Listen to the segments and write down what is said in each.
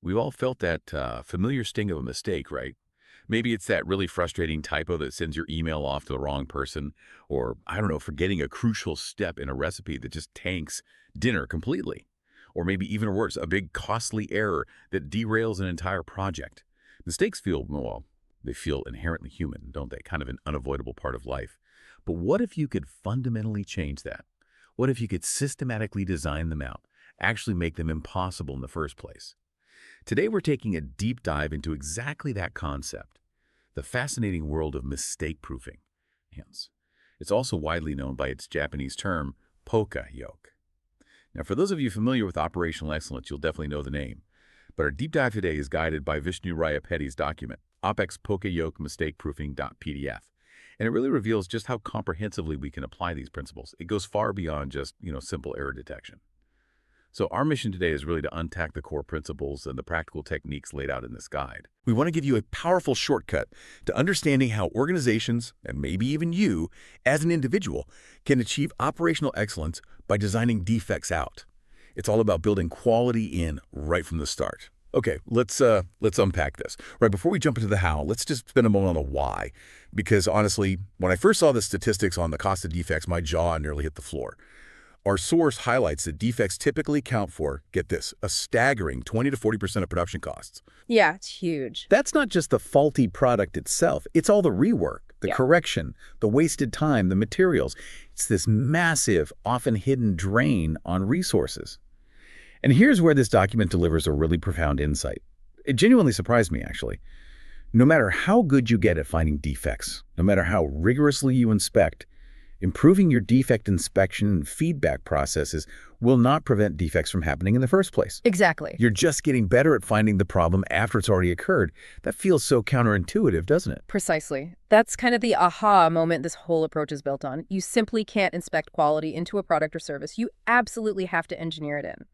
We've all felt that familiar sting of a mistake, right? Maybe it's that really frustrating typo that sends your email off to the wrong person, or, I don't know, forgetting a crucial step in a recipe that just tanks dinner completely. Or maybe even worse, a big costly error that derails an entire project. Mistakes feel, well, they feel inherently human, don't they? Kind of an unavoidable part of life. But what if you could fundamentally change that? What if you could systematically design them out, actually make them impossible in the first place? Today, we're taking a deep dive into exactly that concept, the fascinating world of mistake proofing. Hence, it's also widely known by its Japanese term, Poka Yoke. Now, for those of you familiar with operational excellence, you'll definitely know the name. But our deep dive today is guided by Vishnu Rayapetty's document, OpEx Poka Yoke Mistake proofing.pdf. And it really reveals just how comprehensively we can apply these principles. It goes far beyond just, simple error detection. So our mission today is really to unpack the core principles and the practical techniques laid out in this guide. We want to give you a powerful shortcut to understanding how organizations, and maybe even you, as an individual, can achieve operational excellence by designing defects out. It's all about building quality in right from the start. Okay, let's unpack this. Right, before we jump into the how, let's just spend a moment on the why. Because honestly, when I first saw the statistics on the cost of defects, my jaw nearly hit the floor. Our source highlights that defects typically account for, get this, a staggering 20 to 40% of production costs. Yeah, it's huge. That's not just the faulty product itself. It's all the rework, the correction, the wasted time, the materials. It's this massive, often hidden drain on resources. And here's where this document delivers a really profound insight. It genuinely surprised me, actually. No matter how good you get at finding defects, no matter how rigorously you inspect, improving your defect inspection and feedback processes will not prevent defects from happening in the first place. Exactly. You're just getting better at finding the problem after it's already occurred. That feels so counterintuitive, doesn't it? Precisely. That's kind of the aha moment this whole approach is built on. You simply can't inspect quality into a product or service. You absolutely have to engineer it in.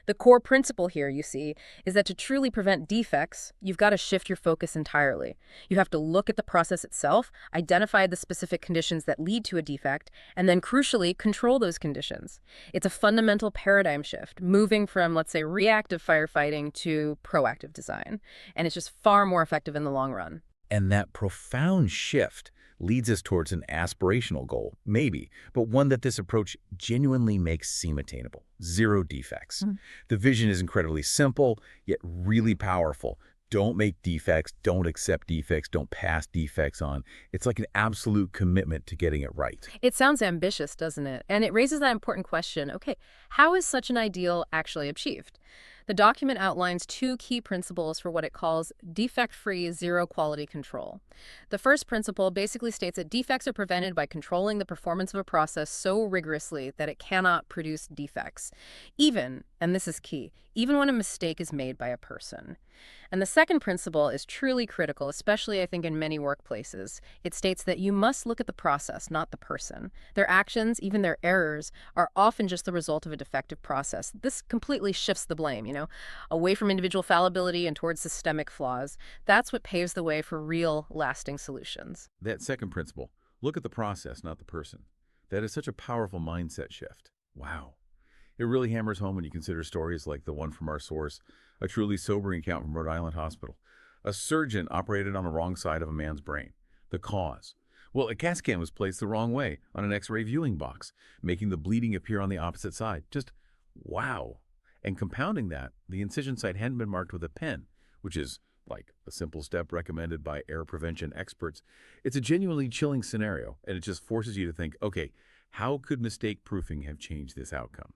The core principle here, you see, is that to truly prevent defects, you've got to shift your focus entirely. You have to look at the process itself, identify the specific conditions that lead to a defect, and then crucially, control those conditions. It's a fundamental paradigm shift, moving from, let's say, reactive firefighting to proactive design. And it's just far more effective in the long run. And that profound shift leads us towards an aspirational goal, maybe, but one that this approach genuinely makes seem attainable. Zero defects. The vision is incredibly simple, yet really powerful. Don't make defects, don't accept defects, don't pass defects on. It's like an absolute commitment to getting it right. It sounds ambitious, doesn't it? And it raises that important question, okay, how is such an ideal actually achieved? The document outlines two key principles for what it calls defect-free zero quality control. The first principle basically states that defects are prevented by controlling the performance of a process so rigorously that it cannot produce defects, even, and this is key, even when a mistake is made by a person. And the second principle is truly critical, especially I think in many workplaces. It states that you must look at the process, not the person. Their actions, even their errors, are often just the result of a defective process. This completely shifts the blame, away from individual fallibility and towards systemic flaws. That's what paves the way for real, lasting solutions. That second principle, look at the process, not the person. That is such a powerful mindset shift. Wow. It really hammers home when you consider stories like the one from our source, a truly sobering account from Rhode Island Hospital. A surgeon operated on the wrong side of a man's brain. The cause? Well, a CAT scan was placed the wrong way on an X-ray viewing box, making the bleeding appear on the opposite side. Just wow. And compounding that, the incision site hadn't been marked with a pen, which is like a simple step recommended by error prevention experts. It's a genuinely chilling scenario, and it just forces you to think, okay, how could mistake proofing have changed this outcome?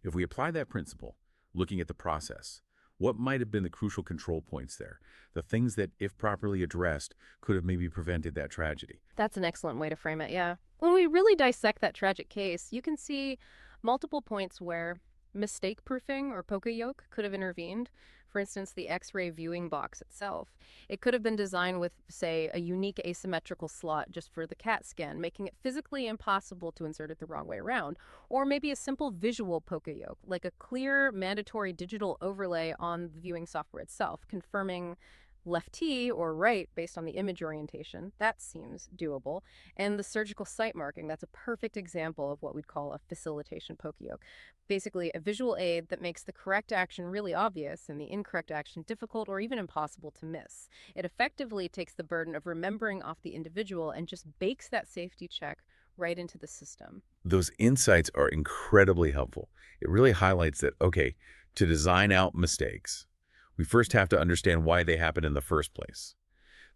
If we apply that principle, looking at the process, what might have been the crucial control points there? The things that, if properly addressed, could have maybe prevented that tragedy. That's an excellent way to frame it, yeah. When we really dissect that tragic case, you can see multiple points where mistake proofing or Poka Yoke could have intervened. For instance, the X-ray viewing box itself. It could have been designed with, say, a unique asymmetrical slot just for the CAT scan, making it physically impossible to insert it the wrong way around. Or maybe a simple visual Poka Yoke, like a clear, mandatory digital overlay on the viewing software itself, confirming Left T or right based on the image orientation, that seems doable. And the surgical site marking, that's a perfect example of what we'd call a facilitation poka yoke. Basically, a visual aid that makes the correct action really obvious and the incorrect action difficult or even impossible to miss. It effectively takes the burden of remembering off the individual and just bakes that safety check right into the system. Those insights are incredibly helpful. It really highlights that, okay, to design out mistakes, we first have to understand why they happen in the first place.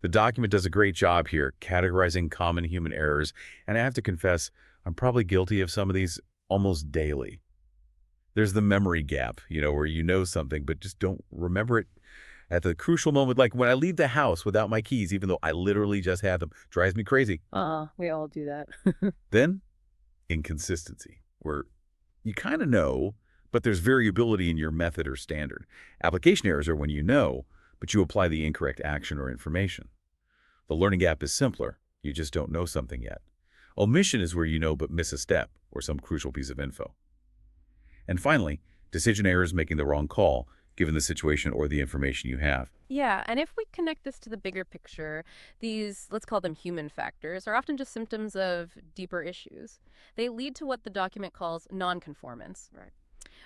The document does a great job here categorizing common human errors, and I have to confess, I'm probably guilty of some of these almost daily. There's the memory gap, where you know something but just don't remember it at the crucial moment, like when I leave the house without my keys, even though I literally just had them. Drives me crazy. We all do that. Then, inconsistency, where you kind of know, but there's variability in your method or standard. Application errors are when you know, but you apply the incorrect action or information. The learning gap is simpler. You just don't know something yet. Omission is where you know but miss a step or some crucial piece of info. And finally, decision errors, making the wrong call, given the situation or the information you have. Yeah, and if we connect this to the bigger picture, these, let's call them human factors, are often just symptoms of deeper issues. They lead to what the document calls nonconformance, right?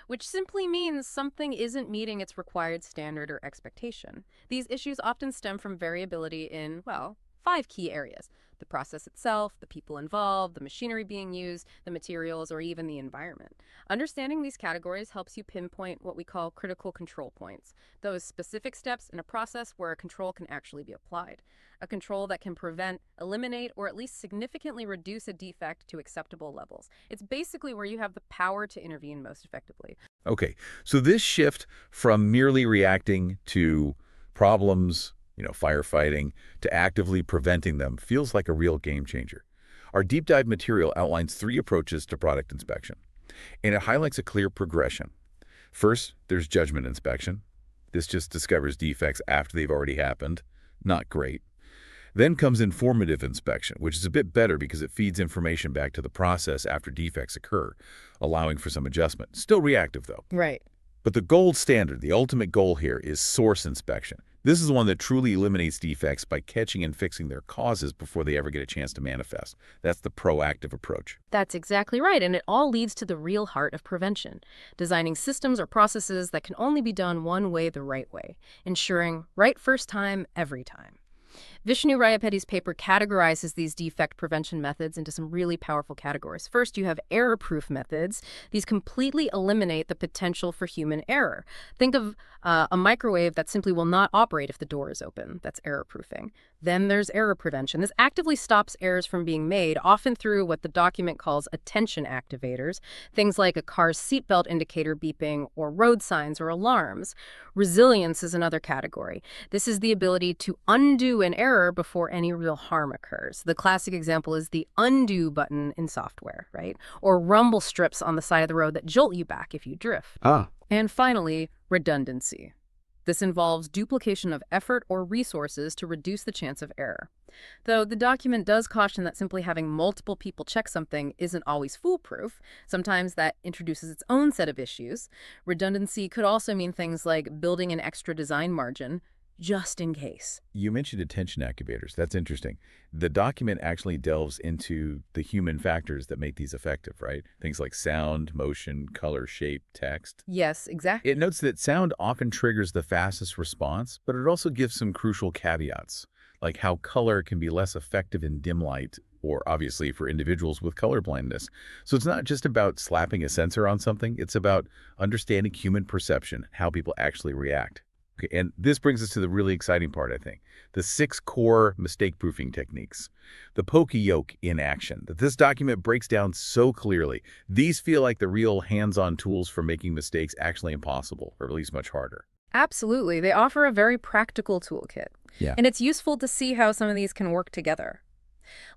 Which simply means something isn't meeting its required standard or expectation. These issues often stem from variability in, well, 5 key areas: the process itself, the people involved, the machinery being used, the materials, or even the environment. Understanding these categories helps you pinpoint what we call critical control points, those specific steps in a process where a control can actually be applied. A control that can prevent, eliminate, or at least significantly reduce a defect to acceptable levels. It's basically where you have the power to intervene most effectively. Okay, so this shift from merely reacting to problems, firefighting, to actively preventing them feels like a real game changer. Our deep dive material outlines 3 approaches to product inspection, and it highlights a clear progression. First, there's judgment inspection. This just discovers defects after they've already happened. Not great. Then comes informative inspection, which is a bit better because it feeds information back to the process after defects occur, allowing for some adjustment. Still reactive, though. Right. But the gold standard, the ultimate goal here, is source inspection. This is the one that truly eliminates defects by catching and fixing their causes before they ever get a chance to manifest. That's the proactive approach. That's exactly right, and it all leads to the real heart of prevention, designing systems or processes that can only be done one way the right way, ensuring right first time, every time. Vishnu Rayapeti's paper categorizes these defect prevention methods into some really powerful categories. First, you have error-proof methods. These completely eliminate the potential for human error. Think of a microwave that simply will not operate if the door is open. That's error-proofing. Then there's error prevention. This actively stops errors from being made, often through what the document calls attention activators, things like a car's seatbelt indicator beeping or road signs or alarms. Resilience is another category. This is the ability to undo an error before any real harm occurs. The classic example is the undo button in software, right? Or rumble strips on the side of the road that jolt you back if you drift. And finally, redundancy. This involves duplication of effort or resources to reduce the chance of error. Though the document does caution that simply having multiple people check something isn't always foolproof. Sometimes that introduces its own set of issues. Redundancy could also mean things like building an extra design margin just in case. You mentioned attention activators. That's interesting. The document actually delves into the human factors that make these effective, right? Things like sound, motion, color, shape, text. Yes, exactly. It notes that sound often triggers the fastest response, but it also gives some crucial caveats, like how color can be less effective in dim light, or obviously for individuals with color blindness. So it's not just about slapping a sensor on something, it's about understanding human perception, how people actually react. Okay, and this brings us to the really exciting part, I think. The 6 core mistake-proofing techniques. The Poka Yoke in action, that this document breaks down so clearly. These feel like the real hands-on tools for making mistakes actually impossible, or at least much harder. Absolutely. They offer a very practical toolkit. Yeah. And it's useful to see how some of these can work together.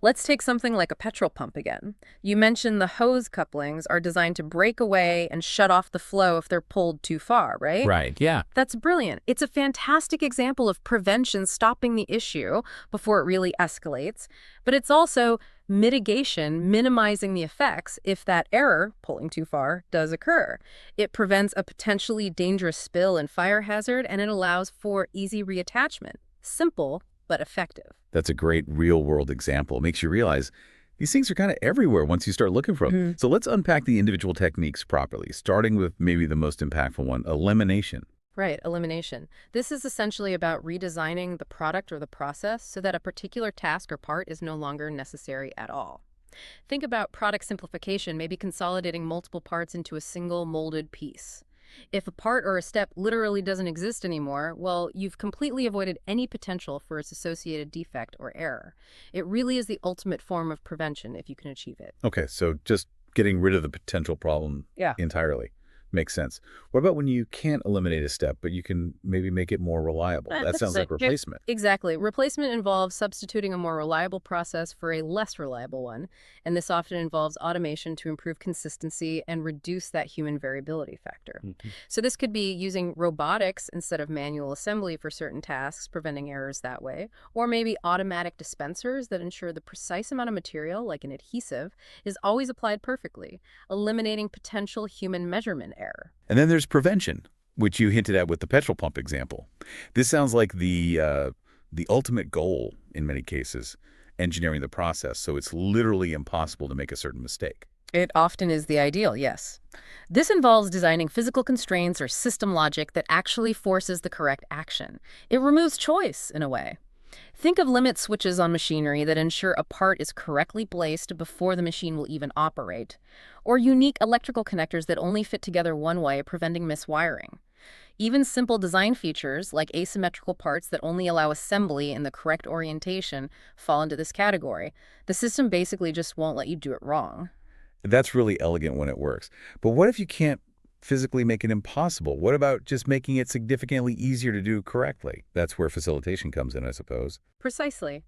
Let's take something like a petrol pump again. You mentioned the hose couplings are designed to break away and shut off the flow if they're pulled too far, right? Right, yeah. That's brilliant. It's a fantastic example of prevention stopping the issue before it really escalates. But it's also mitigation, minimizing the effects if that error, pulling too far, does occur. It prevents a potentially dangerous spill and fire hazard, and it allows for easy reattachment. Simple, but effective. That's a great real-world example. It makes you realize these things are kind of everywhere once you start looking for them. So let's unpack the individual techniques properly, starting with maybe the most impactful one, elimination. Right, elimination. This is essentially about redesigning the product or the process so that a particular task or part is no longer necessary at all. Think about product simplification, maybe consolidating multiple parts into a single molded piece. If a part or a step literally doesn't exist anymore, well, you've completely avoided any potential for its associated defect or error. It really is the ultimate form of prevention if you can achieve it. Okay, so just getting rid of the potential problem Yeah. entirely makes sense. What about when you can't eliminate a step, but you can maybe make it more reliable? That sounds like replacement. Exactly. Replacement involves substituting a more reliable process for a less reliable one, and this often involves automation to improve consistency and reduce that human variability factor. So this could be using robotics instead of manual assembly for certain tasks, preventing errors that way, or maybe automatic dispensers that ensure the precise amount of material, like an adhesive, is always applied perfectly, eliminating potential human measurement error. And then there's prevention, which you hinted at with the petrol pump example. This sounds like the ultimate goal in many cases, engineering the process, so it's literally impossible to make a certain mistake. It often is the ideal, yes. This involves designing physical constraints or system logic that actually forces the correct action. It removes choice, in a way. Think of limit switches on machinery that ensure a part is correctly placed before the machine will even operate, or unique electrical connectors that only fit together one way, preventing miswiring. Even simple design features, like asymmetrical parts that only allow assembly in the correct orientation, fall into this category. The system basically just won't let you do it wrong. That's really elegant when it works. But what if you can't physically make it impossible? What about just making it significantly easier to do correctly? That's where facilitation comes in, I suppose. Precisely.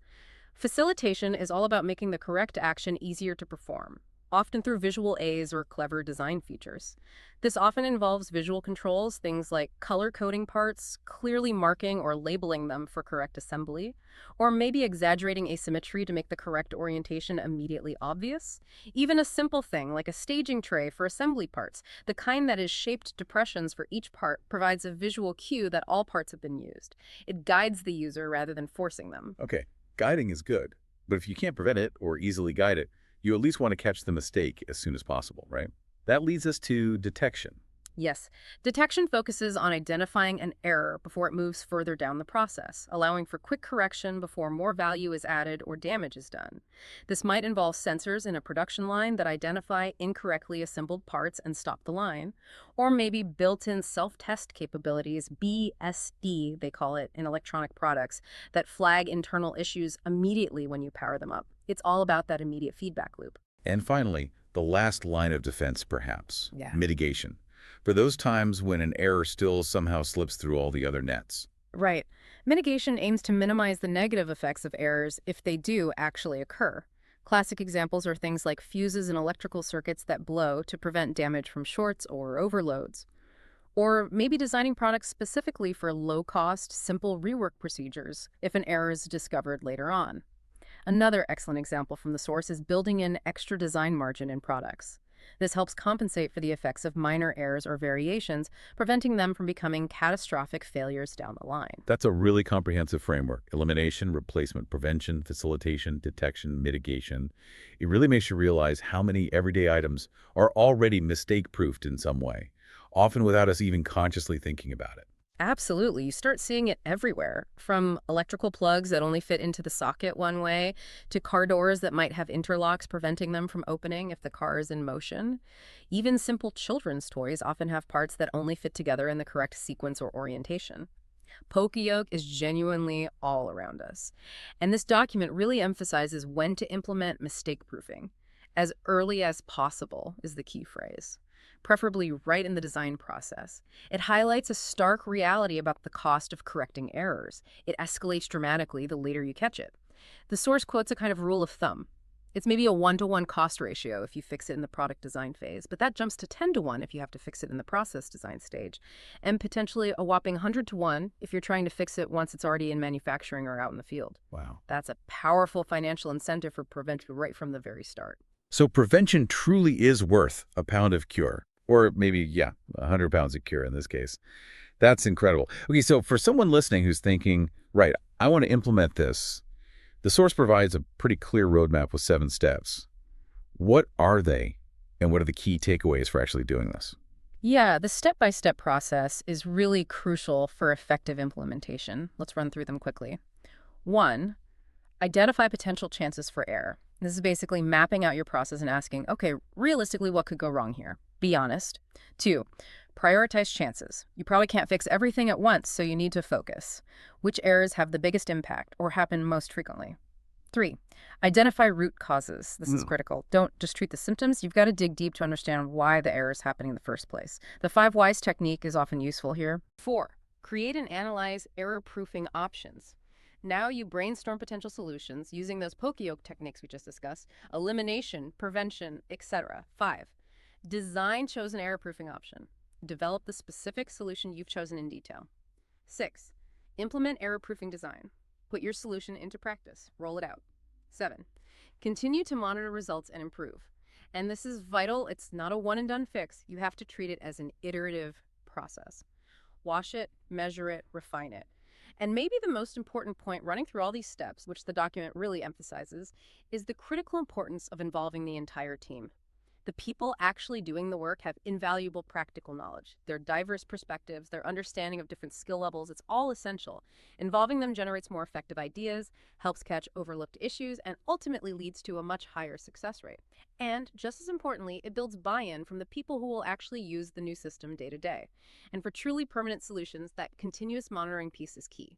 Facilitation is all about making the correct action easier to perform, often through visual aids or clever design features. This often involves visual controls, things like color coding parts, clearly marking or labeling them for correct assembly, or maybe exaggerating asymmetry to make the correct orientation immediately obvious. Even a simple thing like a staging tray for assembly parts, the kind that is shaped depressions for each part, provides a visual cue that all parts have been used. It guides the user rather than forcing them. Okay, guiding is good, but if you can't prevent it or easily guide it, you at least want to catch the mistake as soon as possible, right? That leads us to detection. Yes, detection focuses on identifying an error before it moves further down the process, allowing for quick correction before more value is added or damage is done. This might involve sensors in a production line that identify incorrectly assembled parts and stop the line, or maybe built-in self-test capabilities, BSD they call it in electronic products, that flag internal issues immediately when you power them up. It's all about that immediate feedback loop. And finally, the last line of defense, perhaps, Yeah. mitigation. For those times when an error still somehow slips through all the other nets. Right. Mitigation aims to minimize the negative effects of errors if they do actually occur. Classic examples are things like fuses in electrical circuits that blow to prevent damage from shorts or overloads. Or maybe designing products specifically for low-cost, simple rework procedures if an error is discovered later on. Another excellent example from the source is building in extra design margin in products. This helps compensate for the effects of minor errors or variations, preventing them from becoming catastrophic failures down the line. That's a really comprehensive framework. Elimination, replacement, prevention, facilitation, detection, mitigation. It really makes you realize how many everyday items are already mistake-proofed in some way, often without us even consciously thinking about it. Absolutely. You start seeing it everywhere, from electrical plugs that only fit into the socket one way, to car doors that might have interlocks preventing them from opening if the car is in motion. Even simple children's toys often have parts that only fit together in the correct sequence or orientation. Poka Yoke is genuinely all around us. And this document really emphasizes when to implement mistake proofing. As early as possible is the key phrase, preferably right in the design process. It highlights a stark reality about the cost of correcting errors. It escalates dramatically the later you catch it. The source quotes a kind of rule of thumb. It's maybe a 1-to-1 cost ratio if you fix it in the product design phase, but that jumps to 10-to-1 if you have to fix it in the process design stage, and potentially a whopping 100-to-1 if you're trying to fix it once it's already in manufacturing or out in the field. Wow. That's a powerful financial incentive for prevention right from the very start. So prevention truly is worth a pound of cure. Or maybe, yeah, 100 pounds of cure in this case. That's incredible. Okay, so for someone listening who's thinking, right, I want to implement this, the source provides a pretty clear roadmap with 7 steps. What are they, and what are the key takeaways for actually doing this? Yeah, the step-by-step process is really crucial for effective implementation. Let's run through them quickly. 1, identify potential chances for error. This is basically mapping out your process and asking, okay, realistically, what could go wrong here? Be honest. 2, prioritize chances. You probably can't fix everything at once, so you need to focus. Which errors have the biggest impact or happen most frequently? 3, identify root causes. This is critical. Don't just treat the symptoms. You've got to dig deep to understand why the error is happening in the first place. The 5 whys technique is often useful here. 4, create and analyze error-proofing options. Now you brainstorm potential solutions using those Poka Yoke techniques we just discussed, elimination, prevention, etc. 5, design chosen error-proofing option. Develop the specific solution you've chosen in detail. 6, implement error-proofing design. Put your solution into practice. Roll it out. 7, continue to monitor results and improve. And this is vital. It's not a one-and-done fix. You have to treat it as an iterative process. Wash it, measure it, refine it. And maybe the most important point running through all these steps, which the document really emphasizes, is the critical importance of involving the entire team. The people actually doing the work have invaluable practical knowledge. Their diverse perspectives, their understanding of different skill levels, it's all essential. Involving them generates more effective ideas, helps catch overlooked issues, and ultimately leads to a much higher success rate. And just as importantly, it builds buy-in from the people who will actually use the new system day to day. And for truly permanent solutions, that continuous monitoring piece is key.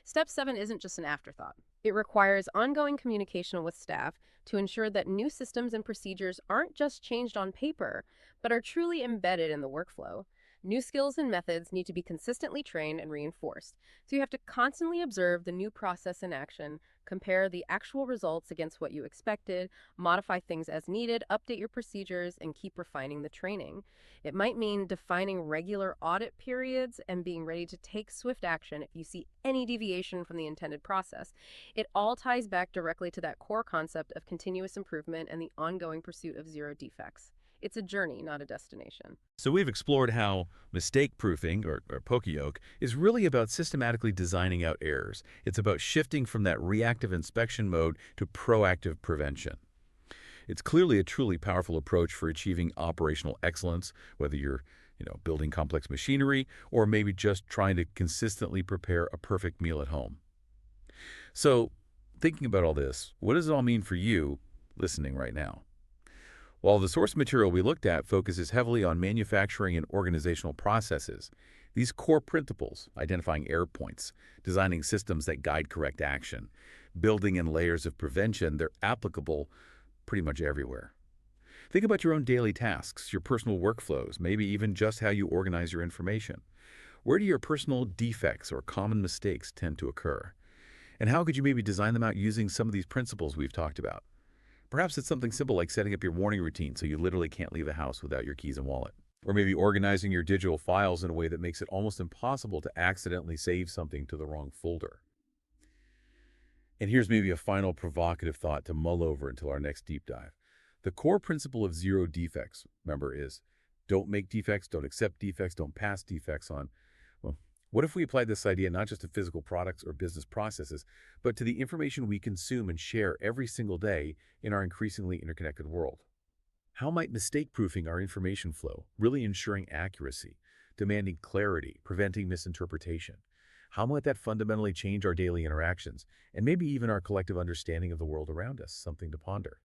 Step 7 isn't just an afterthought. It requires ongoing communication with staff to ensure that new systems and procedures aren't just changed on paper, but are truly embedded in the workflow. New skills and methods need to be consistently trained and reinforced. So you have to constantly observe the new process in action, compare the actual results against what you expected, modify things as needed, update your procedures, and keep refining the training. It might mean defining regular audit periods and being ready to take swift action if you see any deviation from the intended process. It all ties back directly to that core concept of continuous improvement and the ongoing pursuit of zero defects. It's a journey, not a destination. So we've explored how mistake proofing, or Poka Yoke, is really about systematically designing out errors. It's about shifting from that reactive inspection mode to proactive prevention. It's clearly a truly powerful approach for achieving operational excellence, whether you're building complex machinery or maybe just trying to consistently prepare a perfect meal at home. So, thinking about all this, what does it all mean for you listening right now? While the source material we looked at focuses heavily on manufacturing and organizational processes, these core principles, identifying error points, designing systems that guide correct action, building in layers of prevention, they're applicable pretty much everywhere. Think about your own daily tasks, your personal workflows, maybe even just how you organize your information. Where do your personal defects or common mistakes tend to occur? And how could you maybe design them out using some of these principles we've talked about? Perhaps it's something simple like setting up your morning routine so you literally can't leave the house without your keys and wallet. Or maybe organizing your digital files in a way that makes it almost impossible to accidentally save something to the wrong folder. And here's maybe a final provocative thought to mull over until our next deep dive. The core principle of zero defects, remember, is don't make defects, don't accept defects, don't pass defects on. Well, what if we applied this idea not just to physical products or business processes, but to the information we consume and share every single day in our increasingly interconnected world? How might mistake-proofing our information flow, really ensuring accuracy, demanding clarity, preventing misinterpretation? How might that fundamentally change our daily interactions, and maybe even our collective understanding of the world around us? Something to ponder.